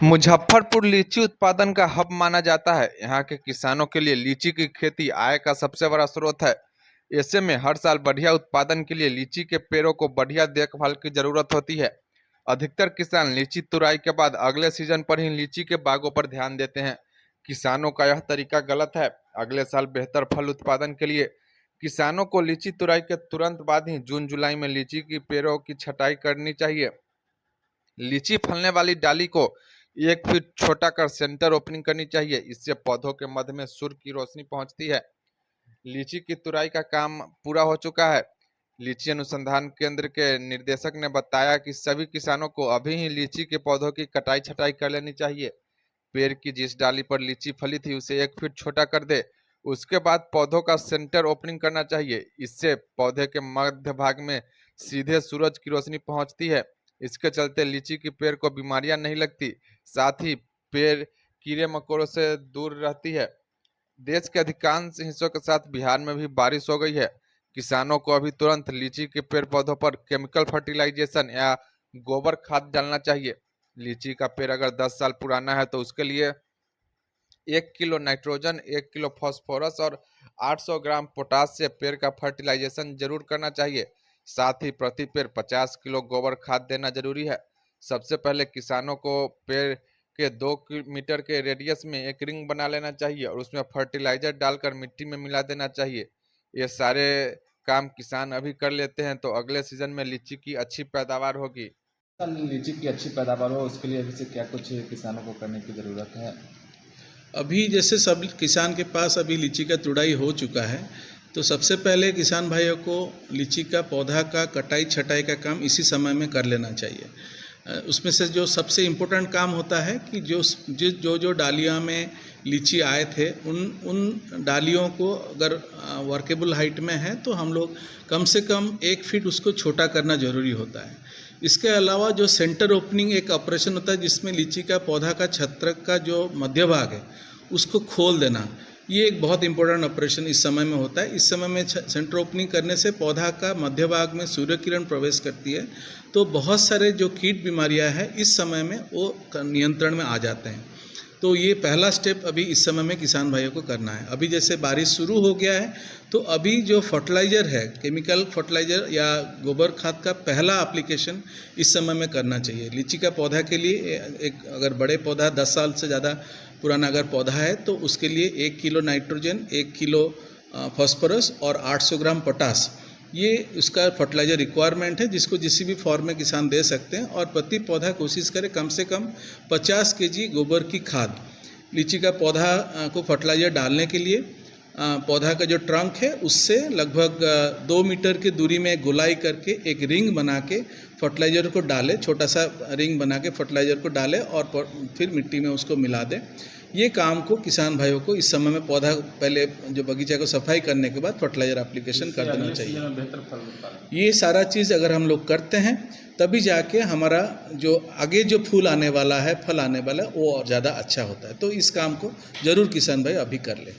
मुजफ्फरपुर लीची उत्पादन का हब माना जाता है। यहाँ के किसानों के लिए लीची की खेती आय का सबसे बड़ा स्रोत है। ऐसे में हर साल बढ़िया उत्पादन के लिए लीची के पेड़ों को बढ़िया देखभाल की जरूरत होती है। अधिकतर किसान लीची तुराई के बाद अगले सीजन पर ही लीची के बागों पर ध्यान देते हैं। किसानों का यह तरीका गलत है। अगले साल बेहतर फल उत्पादन के लिए किसानों को लीची तुराई के तुरंत बाद ही जून जुलाई में लीची की पेड़ों की छटाई करनी चाहिए। लीची फलने वाली डाली को 1 फीट छोटा कर सेंटर ओपनिंग करनी चाहिए। इससे पौधों के मध्य में सूर्य की रोशनी पहुंचती है। लीची की तुराई का काम पूरा हो चुका है। लीची अनुसंधान केंद्र के निर्देशक ने बताया कि सभी किसानों को अभी ही लीची के पौधों की कटाई छटाई कर लेनी चाहिए। पेड़ की जिस डाली पर लीची फली थी उसे 1 फीट छोटा कर दे। उसके बाद पौधों का सेंटर ओपनिंग करना चाहिए। इससे पौधे के मध्य भाग में सीधे सूरज की रोशनी पहुंचती है। इसके चलते लीची की पेड़ को बीमारियां नहीं लगती, साथ ही पेड़ कीड़े मकोड़ों से दूर रहती है। देश के अधिकांश हिस्सों के साथ बिहार में भी बारिश हो गई है। किसानों को अभी तुरंत लीची के पेड़ पौधों पर केमिकल फर्टिलाइजेशन या गोबर खाद डालना चाहिए। लीची का पेड़ अगर 10 साल पुराना है तो उसके लिए 1 किलो नाइट्रोजन, 1 किलो फास्फोरस और 800 ग्राम पोटास से पेड़ का फर्टिलाइजेशन जरूर करना चाहिए। साथ ही प्रति पेड़ 50 किलो गोबर खाद देना जरूरी है। सबसे पहले किसानों को पेड़ के 2 मीटर के रेडियस में एक रिंग बना लेना चाहिए और उसमें फर्टिलाइजर डालकर मिट्टी में मिला देना चाहिए। ये सारे काम किसान अभी कर लेते हैं तो अगले सीजन में लीची की अच्छी पैदावार होगी। लीची की अच्छी पैदावार हो उसके लिए अभी से क्या कुछ किसानों को करने की ज़रूरत है? अभी जैसे सब किसान के पास अभी लीची का तुड़ाई हो चुका है, तो सबसे पहले किसान भाइयों को लीची का पौधा का कटाई छटाई का काम इसी समय में कर लेना चाहिए। उसमें से जो सबसे इम्पोर्टेंट काम होता है कि जो डालियाँ में लीची आए थे उन डालियों को अगर वर्केबल हाइट में है तो हम लोग कम से कम 1 फीट उसको छोटा करना ज़रूरी होता है। इसके अलावा जो सेंटर ओपनिंग एक ऑपरेशन होता है जिसमें लीची का पौधा का छत्रक का जो मध्य भाग है उसको खोल देना, ये एक बहुत इंपॉर्टेंट ऑपरेशन इस समय में होता है। इस समय में सेंटर ओपनिंग करने से पौधा का मध्य भाग में सूर्य किरण प्रवेश करती है, तो बहुत सारे जो कीट बीमारियां हैं इस समय में वो नियंत्रण में आ जाते हैं। तो ये पहला स्टेप अभी इस समय में किसान भाइयों को करना है। अभी जैसे बारिश शुरू हो गया है तो अभी जो फर्टिलाइज़र है, केमिकल फर्टिलाइज़र या गोबर खाद का पहला एप्लीकेशन इस समय में करना चाहिए। लीची का पौधा के लिए एक अगर बड़े पौधा 10 साल से ज़्यादा पुराना अगर पौधा है तो उसके लिए 1 किलो नाइट्रोजन, 1 किलो फास्फोरस और 800 ग्राम पोटास, ये उसका फर्टिलाइज़र रिक्वायरमेंट है जिसको किसी भी फॉर्म में किसान दे सकते हैं। और प्रति पौधा कोशिश करें कम से कम 50 केजी गोबर की खाद। लीची का पौधा को फर्टिलाइज़र डालने के लिए पौधा का जो ट्रंक है उससे लगभग 2 मीटर की दूरी में गोलाई करके एक रिंग बना के फर्टिलाइज़र को डालें, छोटा सा रिंग बना के फर्टिलाइज़र को डालें और फिर मिट्टी में उसको मिला दें। ये काम को किसान भाइयों को इस समय में पौधा पहले जो बगीचा को सफाई करने के बाद फर्टिलाइज़र एप्लीकेशन कर देना चाहिए। ये सारा चीज़ अगर हम लोग करते हैं तभी जाके हमारा जो आगे जो फूल आने वाला है, फल आने वाला है, वो और ज़्यादा अच्छा होता है। तो इस काम को ज़रूर किसान भाई अभी कर लें।